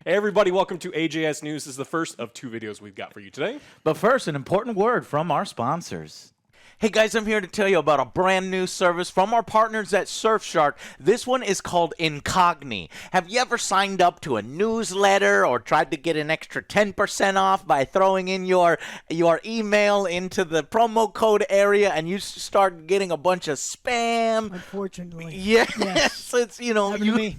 Hey everybody, welcome to AJS News. This is the first of two videos we've got for you today. But first, an important word from our sponsors. Hey guys, I'm here to tell you about a brand new service from our partners at Surfshark. This one is called Incogni. Have you ever signed up to a newsletter or tried to get an extra 10% off by throwing in your email into the promo code area and you start getting a bunch of spam? Unfortunately. Yes. It's, Happened to me.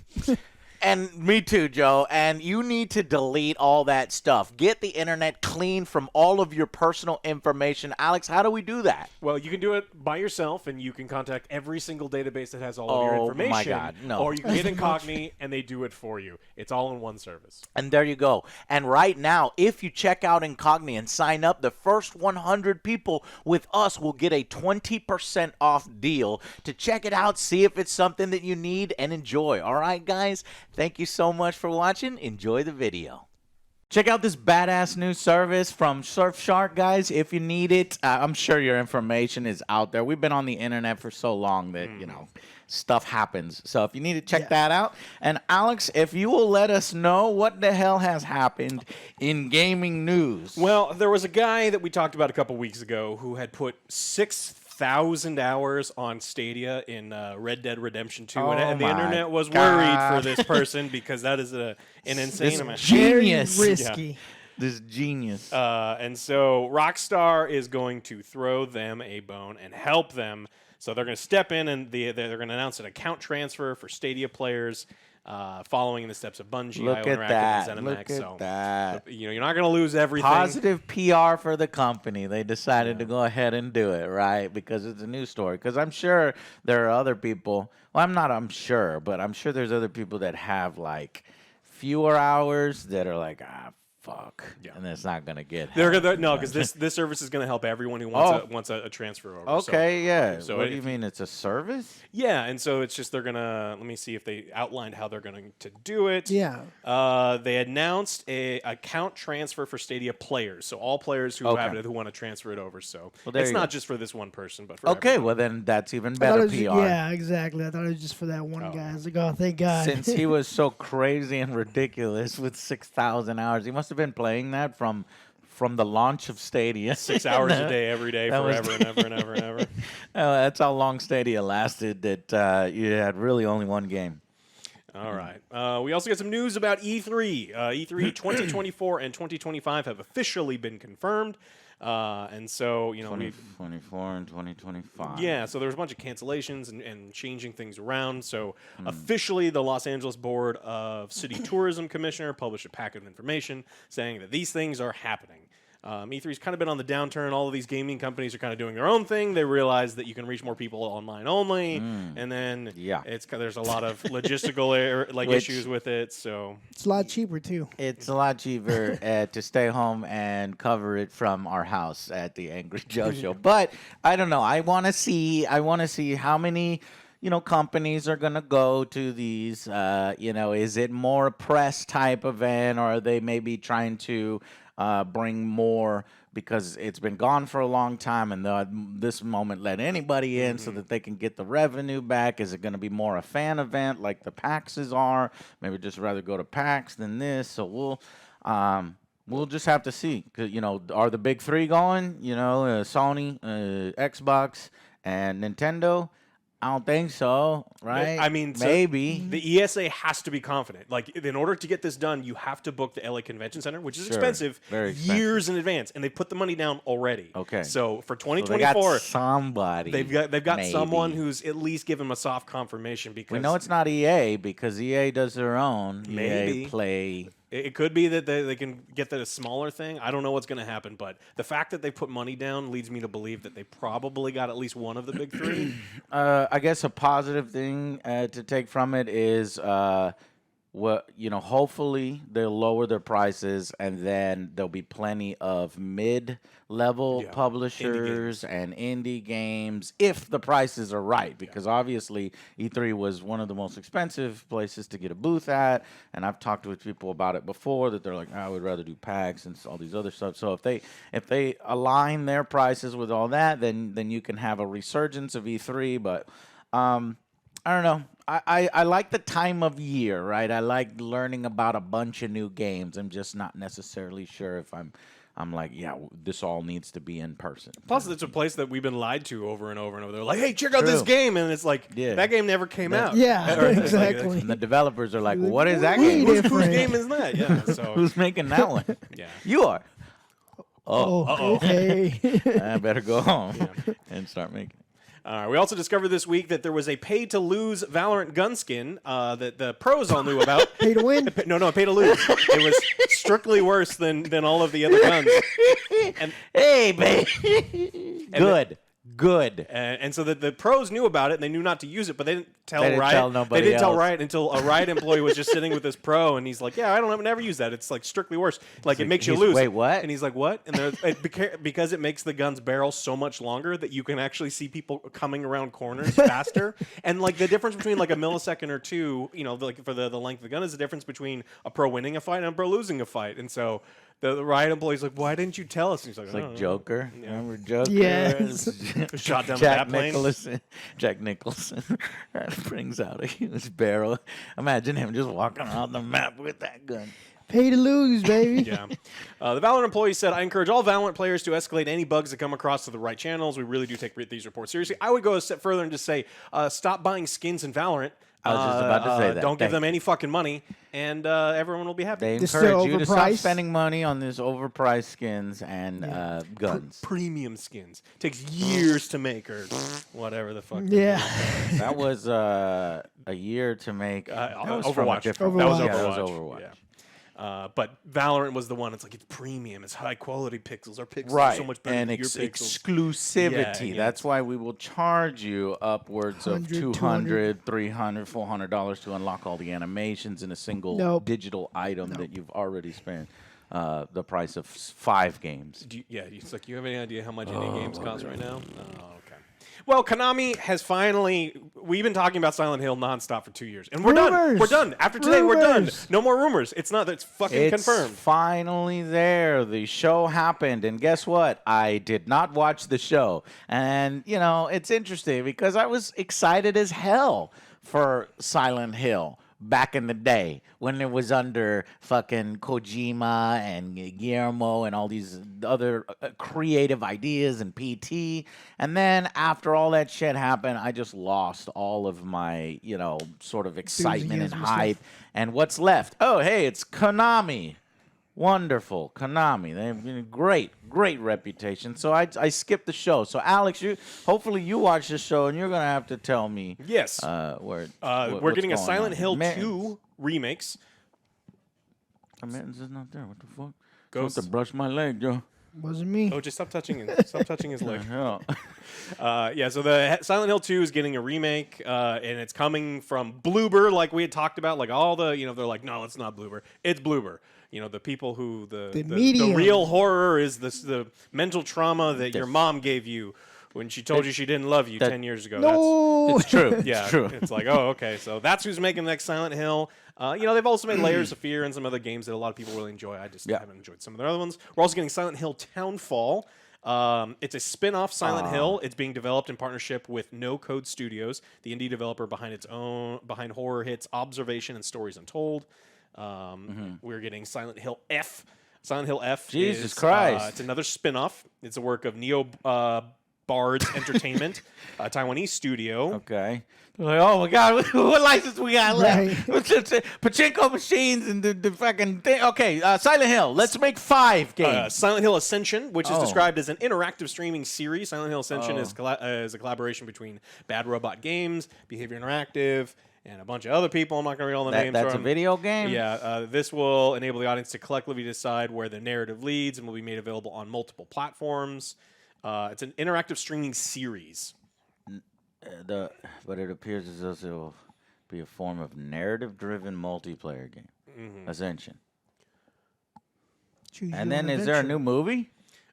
And me too, Joe. And you need to delete all that stuff. Get the internet clean from all of your personal information. Alex, how do we do that? Well, you can do it by yourself, and you can contact every single database that has all of your information. Oh, my God, no. Or you can get Incogni, and they do it for you. It's all in one service. And there you go. And right now, if you check out Incogni and sign up, the first 100 people with us will get a 20% off deal to check it out, see if it's something that you need, and enjoy. All right, guys? Thank you so much for watching. Enjoy the video. Check out this badass new service from Surfshark, guys, if you need it. I'm sure your information is out there. We've been on the internet for so long that, stuff happens. So if you need to check that out. And Alex, if you will let us know what the hell has happened in gaming news. Well, there was a guy that we talked about a couple weeks ago who had put 6,000 hours on Stadia in Red Dead Redemption 2, and the internet was worried for this person because that is an insane amount. Genius. Very risky. Yeah. This genius. And so Rockstar is going to throw them a bone and help them. So they're going to step in and they're going to announce an account transfer for Stadia players, following in the steps of Bungie, Look IO at Interactive, that. and Look ZeniMax. at that. You're not going to lose everything. Positive PR for the company. They decided to go ahead and do it, right? Because it's a news story. Because I'm sure there are other people. Well, I'm sure, but I'm sure there's other people that have like fewer hours that are like, fuck, and it's not gonna get. No, because this service is going to help everyone who wants a transfer over. Okay, so, So what do you mean? It's a service? Yeah, and so it's just they're gonna. Let me see if they outlined how they're going to do it. Yeah. They announced a account transfer for Stadia players, so all players who have it who want to transfer it over. So it's not just for this one person, but for everyone. Well then that's even better PR. Yeah, exactly. I thought it was just for that one guy. I was like, oh, thank God. Since he was so crazy and ridiculous with 6,000 hours, he must have been playing that from the launch of Stadia. 6 hours a day, every day, forever and ever and ever and ever. That's how long Stadia lasted, that you had really only one game. All right. We also get some news about E3. E3 2024 and 2025 have officially been confirmed. And so, 2024 and 2025. Yeah, so there was a bunch of cancellations and changing things around. So officially, the Los Angeles Board of City Tourism Commissioner published a packet of information saying that these things are happening. E3's kind of been on the downturn. All of these gaming companies are kind of doing their own thing. They realize that you can reach more people online only, and then there's a lot of logistical issues with it. So it's a lot cheaper too. It's a lot cheaper to stay home and cover it from our house at the Angry Joe Show. But I don't know. I want to see how many companies are going to go to these. Is it more a press type event, or are they maybe trying to bring more because it's been gone for a long time and this moment let anybody in so that they can get the revenue back? Is it going to be more a fan event like the PAXs are? Maybe just rather go to PAX than this. So we'll just have to see. 'Cause, are the big three going? Sony, Xbox, and Nintendo? I don't think so, right? I mean, maybe. The ESA has to be confident. Like, in order to get this done, you have to book the LA Convention Center, which is expensive, very expensive, years in advance, and they put the money down already. Okay. So for 2024, they got somebody. They've got maybe someone who's at least given them a soft confirmation because we know it's not EA because EA does their own. Maybe EA Play. It could be that they can get that a smaller thing. I don't know what's going to happen, but the fact that they put money down leads me to believe that they probably got at least one of the big three. I guess a positive thing to take from it is hopefully they'll lower their prices, and then there'll be plenty of mid-level publishers and indie games if the prices are right. Because obviously E3 was one of the most expensive places to get a booth at, and I've talked with people about it before that they're like, I would rather do PAX and all these other stuff. So if they align their prices with all that, then you can have a resurgence of E3. But I don't know. I like the time of year, right? I like learning about a bunch of new games. I'm just not necessarily sure if I'm like, yeah, this all needs to be in person. Plus, it's a place that we've been lied to over and over and over. They're like, hey, check out this True. game. And it's like, Yeah. that game never came out. Yeah, Or it's like- exactly. And the developers are like, Like, what is that way game? Whose different. game is that? Yeah. So, Who's making that one? yeah. You are. Oh, okay. I better go home and start making it. We also discovered this week that there was a pay-to-lose Valorant gun skin that the pros all knew about. Pay to win. No, pay to lose. It was strictly worse than all of the other guns. And, Hey, baby. Good. and so the pros knew about it, and they knew not to use it, but they didn't tell They didn't Riot. tell nobody they didn't tell else. Riot until a Riot employee was just sitting with this pro, and he's like, "Yeah, I don't never use that. It's like strictly worse. Like it makes you lose." Wait, what? And he's like, "What?" And because it makes the gun's barrel so much longer that you can actually see people coming around corners faster. And like the difference between like a millisecond or two, like for the length of the gun is the difference between a pro winning a fight and a pro losing a fight. And so the Riot employee's like, "Why didn't you tell us?" And he's like, It's "I like don't know." Joker. Remember Joker? Yes. Shot down with Jack that plane. Jack Nicholson brings out a huge barrel. Imagine him just walking around the map with that gun. Pay to lose, baby. Yeah. The Valorant employee said, I encourage all Valorant players to escalate any bugs that come across to the right channels. We really do take these reports seriously. I would go a step further and just say, stop buying skins in Valorant. I was just about to say that. Don't give Thank them any fucking money, and everyone will be happy. They They're encourage still you to stop overpriced? spending money on these overpriced skins and guns. Premium skins. Takes years to make, or whatever the fuck. Yeah. That was a year to make. That was from a Overwatch. different- That was Overwatch. Yeah, that was Overwatch. Overwatch. Yeah. But Valorant was the one. It's like it's premium. It's high quality pixels. Our pixels are Right, so much better and than your pixels. exclusivity. Yeah, That's why we will charge you upwards of 100, $200, $300, $400 to unlock all the animations in a single Nope. digital item that you've already spent the price of 5 games. It's like, you have any idea how much indie games cost right now? Oh, okay. Well, Konami has finally. We've been talking about Silent Hill nonstop for 2 years, and we're done. Rumors. We're done. After today, we're done. Rumors. No more rumors. It's not. It's fucking It's confirmed. finally there. The show happened, and guess what? I did not watch the show, and it's interesting because I was excited as hell for Silent Hill back in the day when it was under fucking Kojima and Guillermo and all these other creative ideas and PT. And then after all that shit happened, I just lost all of my, sort of excitement and Enthusiasm and hype. stuff. And what's left? Oh, hey, it's Konami. Wonderful. Konami. They have a great reputation. So I skipped the show. So Alex, hopefully you watch the show and you're going to have to tell me Yes. we're We're getting a Silent Hill 2 remakes. Mittens is not there. What the fuck? Ghost. I have to brush my leg, Joe. Wasn't me. Oh, just stop touching it. Stop touching his leg. Hell. So the Silent Hill 2 is getting a remake, and it's coming from Bloober, like we had talked about. Like all the, they're like, no, it's not Bloober. It's Bloober. The people who the medium. real horror is the mental trauma that your mom gave you when she told you she didn't love you 10 years ago. No. It's true. Yeah, It's true. It's like, oh, okay. So that's who's making the next Silent Hill. They've also made Layers of Fear and some other games that a lot of people really enjoy. I just haven't enjoyed some of their other ones. We're also getting Silent Hill Townfall. It's a spin-off Silent Hill. It's being developed in partnership with No Code Studios, the indie developer behind horror hits Observation and Stories Untold. We're getting Silent Hill F. Silent Hill F. Jesus is, Christ. it's another spin-off. It's a work of Neo Bards Entertainment, a Taiwanese studio. Okay. They're like, oh my God, what license we got left? Right. Pachinko machines and the fucking thing. Okay, Silent Hill. Let's make 5 games. Silent Hill Ascension, which is Oh. described as an interactive streaming series. Silent Hill Ascension is a collaboration between Bad Robot Games, Behavior Interactive, and a bunch of other people. I'm not going to read all the names. That's a from. video game? Yeah, this will enable the audience to collectively decide where the narrative leads and will be made available on multiple platforms. It's an interactive streaming series. But it appears as though it will be a form of narrative-driven multiplayer game. Ascension. Choose And your then own is there a adventure. new movie?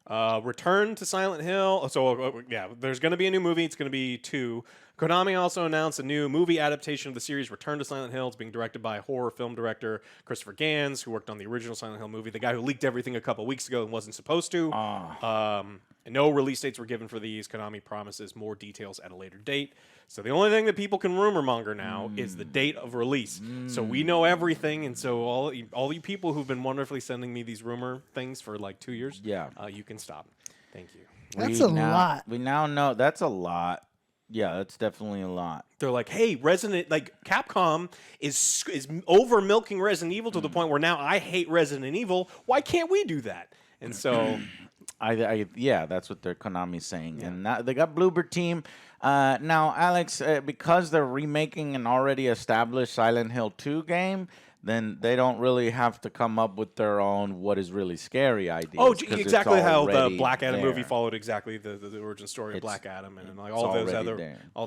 Return to Silent Hill. So, there's going to be a new movie. It's going to be 2. Konami also announced a new movie adaptation of the series Return to Silent Hill. It's being directed by horror film director Christopher Gans, who worked on the original Silent Hill movie, the guy who leaked everything a couple weeks ago and wasn't supposed to. And no release dates were given for these. Konami promises more details at a later date. So the only thing that people can rumor monger now is the date of release. So we know everything, and so all you people who've been wonderfully sending me these rumor things for like 2 years, you can stop. Thank you. That's a lot. We now know that's a lot. Yeah, that's definitely a lot. They're like, hey, Capcom is over milking Resident Evil to the point where now I hate Resident Evil. Why can't we do that? And so, yeah, that's what their Konami's saying. And now they got Bloober Team. Now, Alex, because they're remaking an already established Silent Hill 2 game, then they don't really have to come up with their own what is really scary ideas. Oh, exactly how the Black Adam there. movie followed exactly the origin story of Black Adam, and like all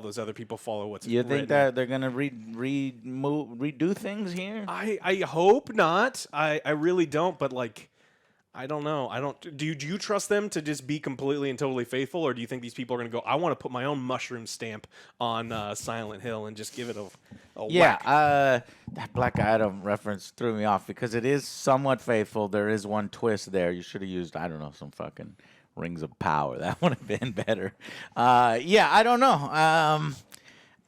those other people follow what's You written. think that they're gonna redo things here? I hope not. I really don't. But like, I don't know. Do you trust them to just be completely and totally faithful, or do you think these people are going to go, I want to put my own mushroom stamp on Silent Hill and just give it a whack? That Black Adam reference threw me off because it is somewhat faithful. There is one twist there. You should have used, I don't know, some fucking rings of power. That would have been better. I don't know.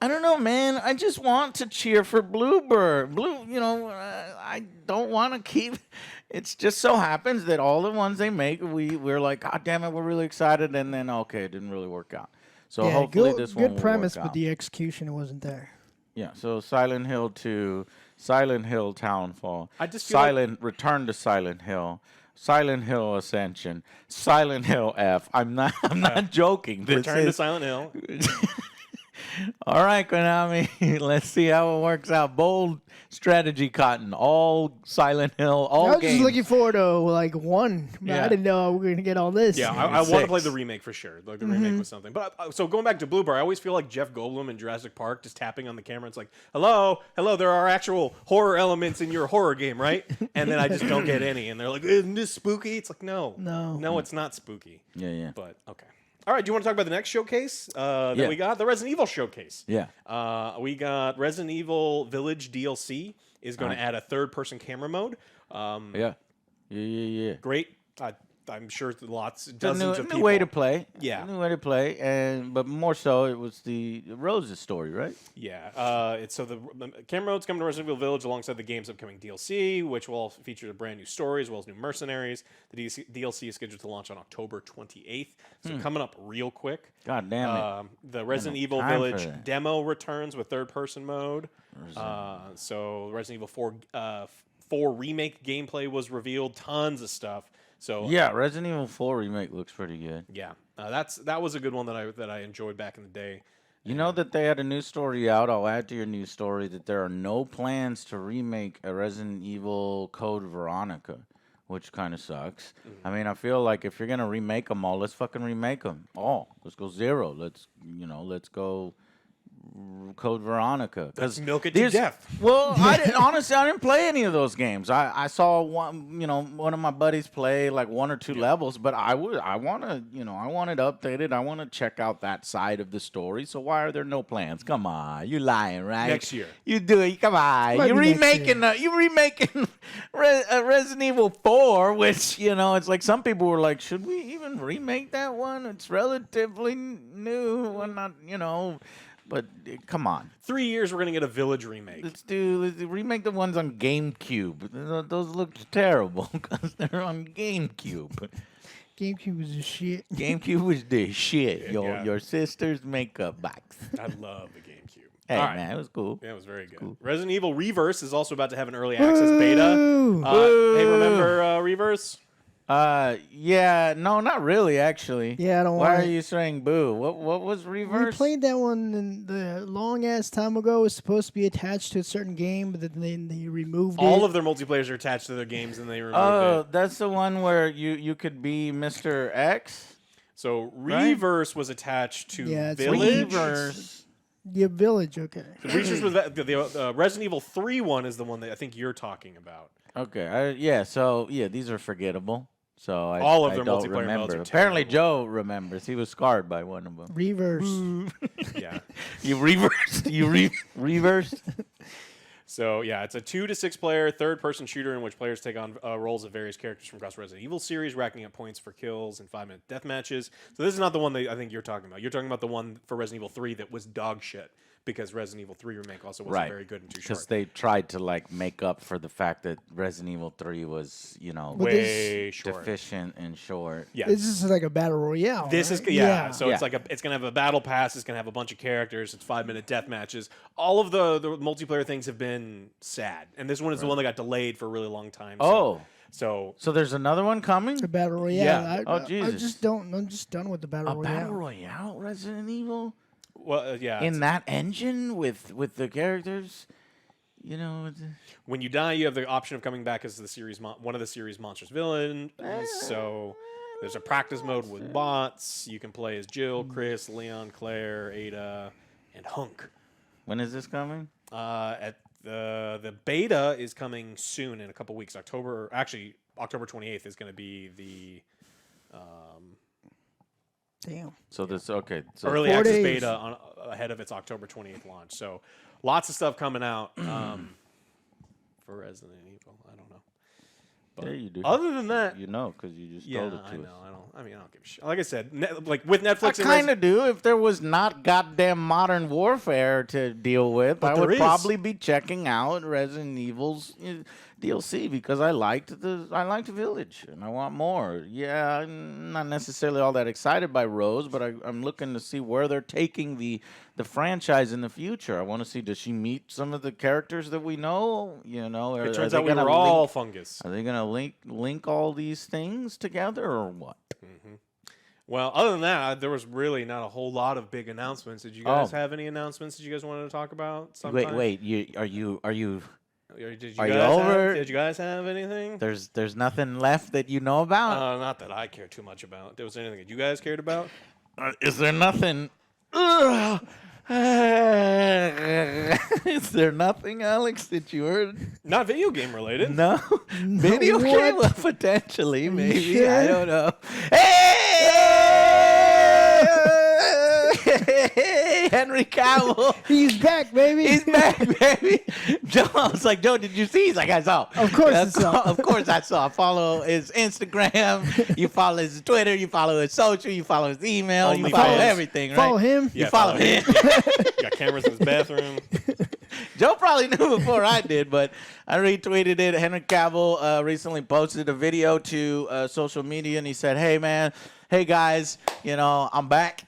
I don't know, man. I just want to cheer for Bluebird. I don't want to keep... It's just so happens that all the ones they make, we're like, God damn it, we're really excited, and then okay, it didn't really work out. So hopefully this one will good premise, work but out. the execution wasn't there. Yeah. So Silent Hill 2, Silent Hill Townfall, I just feel Return to Silent Hill, Silent Hill Ascension, Silent Hill F. I'm not joking. Return to Silent Hill. All right, Konami. Let's see how it works out. Bold strategy, Cotton. All Silent Hill, all I was games. just looking forward to like one. Yeah. I didn't know we were gonna get all this. Yeah, I want to play the remake for sure. Like the remake was something. But so going back to Bluebird, I always feel like Jeff Goldblum in Jurassic Park just tapping on the camera. It's like, hello, there are actual horror elements in your horror game, right? And then I just don't get any. And they're like, isn't this spooky? It's like, no, it's not spooky. Yeah. But okay. All right, do you want to talk about the next showcase that we got? The Resident Evil showcase. Yeah. We got Resident Evil Village DLC is going to add a third-person camera mode. Yeah. Great. I'm sure dozens of people. New way to play. Yeah. New way to play, but more so it was the Rose's story, right? Yeah. So the camera mode's coming to Resident Evil Village alongside the game's upcoming DLC, which will feature a brand new story as well as new mercenaries. The DLC is scheduled to launch on October 28th, so coming up real quick. God damn it. The Resident Evil Village demo returns with third-person mode. So Resident Evil 4 remake gameplay was revealed. Tons of stuff. So yeah, Resident Evil 4 remake looks pretty good. Yeah, that was a good one that I enjoyed back in the day. You know that they had a news story out. I'll add to your news story that there are no plans to remake a Resident Evil Code Veronica, which kind of sucks. I mean, I feel like if you're gonna remake them all, let's fucking remake them all. Let's go 0. Let's go Code Veronica. Let's milk it to death. Well, honestly, I didn't play any of those games. I saw one of my buddies play like 1 or 2 levels, but I want it updated. I want to check out that side of the story. So why are there no plans? Come on, you lying, right? Next year. You do it. Come on. You're remaking Resident Evil 4, which, it's like some people were like, should we even remake that one? It's relatively new. We're not, But come on. 3 years, we're gonna get a Village remake. Let's remake the ones on GameCube. Those look terrible because they're on GameCube. GameCube was the shit. GameCube was the shit. Your sister's makeup box. I love the GameCube. Hey, man, it was cool. Yeah, it was very good. Cool. Resident Evil Reverse is also about to have an early access beta. Hey, remember Reverse? Yeah, no, not really, actually. Yeah, I don't Why want are you saying boo? What was Reverse? We played that one in the long ass time ago. It was supposed to be attached to a certain game, but then they removed it. All of their multiplayers are attached to their games, and they removed it. Oh, that's the one where you could be Mr. X? So Reverse was attached to Village. Reverse. Yeah, Village, okay. The Resident Evil 3 one is the one that I think you're talking about. Okay, these are forgettable. So all of their don't multiplayer remember. modes are Apparently, terrible. Joe remembers. He was scarred by one of them. Reverse. Yeah. You reversed. You reversed. So yeah, it's a 2 to 6 player third-person shooter in which players take on roles of various characters from across Resident Evil series, racking up points for kills and 5-minute death matches. So this is not the one that I think you're talking about. You're talking about the one for Resident Evil 3 that was dog shit because Resident Evil 3 remake also wasn't very good and too Because short. they tried to like make up for the fact that Resident Evil 3 was, Way short. deficient and short. Yeah. This is like a battle royale. This right? is so it's Yeah. like it's gonna have a battle pass. It's gonna have a bunch of characters. It's 5-minute death matches. All of the multiplayer things have been sad, and this one is the one that got delayed for a really long time. So So there's another one coming? a battle royale. Yeah. Oh, Jesus. I'm just done with the battle A royale. battle royale Resident Evil? well, yeah. In that engine with the characters? When you die, you have the option of coming back as the series one of the series monsters villain. So there's a practice mode with bots. You can play as Jill, Chris, Leon, Claire, Ada, and Hunk. When is this coming? At the beta is coming soon in a couple weeks. October 28th is going to be the Damn. So So early 4 access days. beta ahead of its October 28th launch. So lots of stuff coming out for Resident Evil. I don't know. But Yeah, you do. other than that, Because you just yeah, told it to I us. know. I don't give a shit. Like I said, like with Netflix, I kind of do. If there was not goddamn Modern Warfare to deal with, I there would is. probably be checking out Resident Evil's DLC because I liked the Village and I want more. Yeah, I'm not necessarily all that excited by Rose, but I'm looking to see where they're taking the franchise in the future. I want to see, does she meet some of the characters that we know? it turns out we were all fungus. Are they gonna link all these things together or what? Well, other than that, there was really not a whole lot of big announcements. Did you guys have any announcements that you guys wanted to talk about? Sometime? Wait. Are you? Are you over? Did you guys have anything? There's nothing left that you know about. Not that I care too much about. Was there anything that you guys cared about? Is there nothing? Is there nothing, Alex, that you heard? Not video game related. No, video what? game, well, potentially, maybe. sure? I don't know. Hey, Henry Cavill. He's back, baby. He's back, baby. Joe, I was like, Joe, did you see? He's like, I saw. Of course I saw. Of course I saw. Follow his Instagram. You follow his Twitter. You follow his social. You follow his email. You follow OnlyFans. everything, right? Follow him. You follow him. Got cameras in his bathroom. Joe probably knew before I did, but I retweeted it. Henry Cavill recently posted a video to social media, and he said, hey guys, I'm back.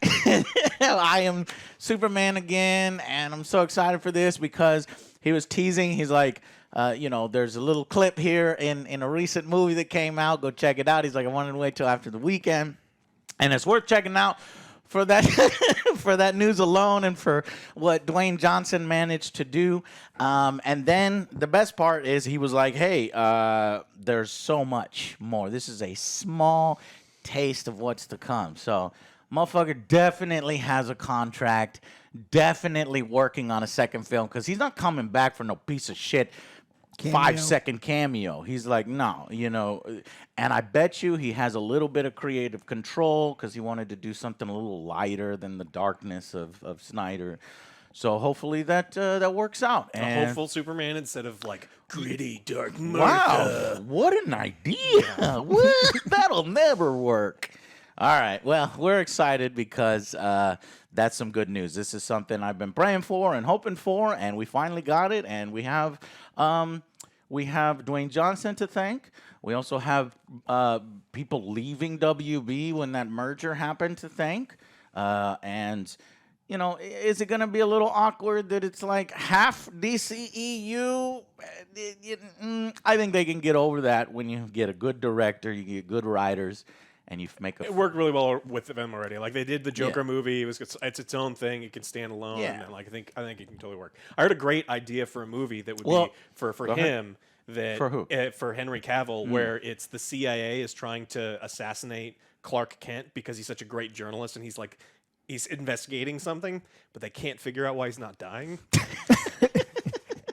I am Superman again, and I'm so excited for this because he was teasing. He's like, there's a little clip here in a recent movie that came out. Go check it out. He's like, I wanted to wait till after the weekend, and it's worth checking out for that for that news alone and for what Dwayne Johnson managed to do. And then the best part is he was like, hey, there's so much more. This is a small taste of what's to come. So motherfucker definitely has a contract, definitely working on a second film because he's not coming back for no piece of shit Cameo. 5-second cameo. He's like, no, and I bet you he has a little bit of creative control because he wanted to do something a little lighter than the darkness of Snyder. So hopefully that works out. A And hopeful Superman instead of like gritty dark murder. wow, what an idea. What? That'll never work. All right. Well, we're excited because that's some good news. This is something I've been praying for and hoping for, and we finally got it. And we have Dwayne Johnson to thank. We also have people leaving WB when that merger happened to thank. And is it going to be a little awkward that it's like half DCEU? I think they can get over that when you get a good director, you get good writers, and you make a. It worked really well with them already. Like they did the Joker Yeah. movie. It's its own thing. It can stand alone. Yeah. And like I think it can totally work. I heard a great idea for a movie that would Well, be for go ahead. him. That For who? For Henry Cavill, where it's the CIA is trying to assassinate Clark Kent because he's such a great journalist, and he's investigating something, but they can't figure out why he's not dying.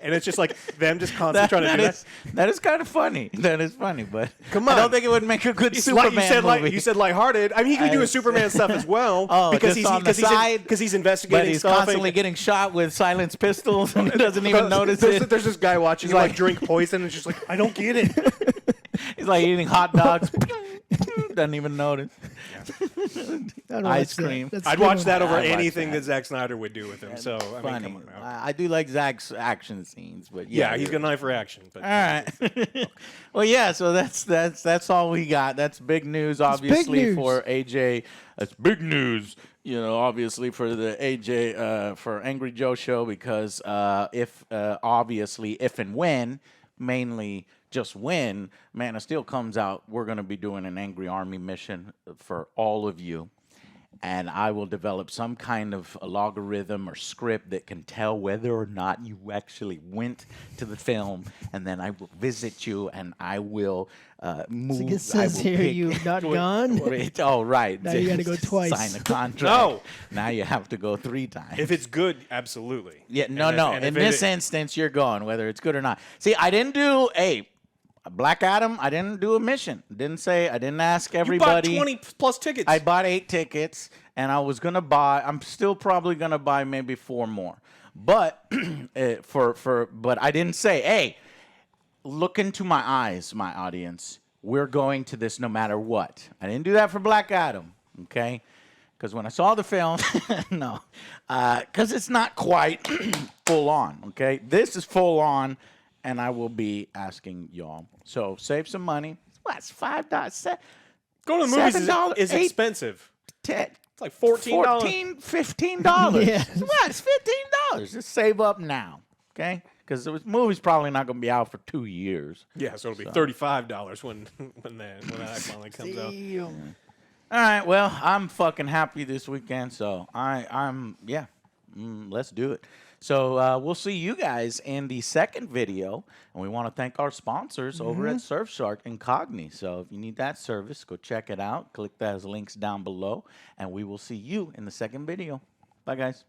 and it's just like them just constantly trying to do that. That is kind of funny. That is funny, but Come I on. don't think it would make a good It's Superman movie. you said lighthearted. I mean, he can do his Superman stuff as well. Oh, because just on the side? because he's but investigating he's stuff. constantly getting shot with silenced pistols, and he doesn't even notice it. There's this guy watching him like drink poison, and it's just like, I don't get it. He's like eating hot dogs. Doesn't even notice. Ice cream. I'd watch that over I'd watch anything that. that Zack Snyder would do with him. So I mean, Funny. come on. I do like Zach's action scenes, but Yeah, he's got an eye for action. But All right. Well, yeah. So that's all we got. That's big news, obviously, news. for AJ. That's big news. You know, obviously for the AJ for Angry Joe show, because if and when, mainly just when Man of Steel comes out, we're going to be doing an Angry Army mission for all of you. And I will develop some kind of a logarithm or script that can tell whether or not you actually went to the film. And then I will visit you, and I will move. Like it says here, you've not gone. Wait, oh, right. Now you gotta go twice. Sign a contract. No. Now you have to go 3 times. if it's good, absolutely. Yeah, And no, if- no. and In if this it- instance, you're going, whether it's good or not. See, I didn't do Black Adam. I didn't do a mission. I didn't ask everybody. You bought 20 plus tickets. I bought 8 tickets, and I was gonna buy. I'm still probably gonna buy maybe 4 more. But but I didn't say, hey, look into my eyes, my audience. We're going to this no matter what. I didn't do that for Black Adam, okay? Because when I saw the film, no, because it's not quite full on, okay? This is full on, and I will be asking y'all. So save some money. What's $5? Going to the movies $7, is $8, expensive. $10, It's like $14. $14, $15. Yeah. What? It's $15. Just save up now, okay? Because the movie's probably not going to be out for 2 years. Yeah, so it'll be $35 when that finally comes out. Damn. All right, well, I'm fucking happy this weekend, so let's do it. So we'll see you guys in the second video, and we want to thank our sponsors over at Surfshark and Cogni. So if you need that service, go check it out. Click those links down below, and we will see you in the second video. Bye, guys.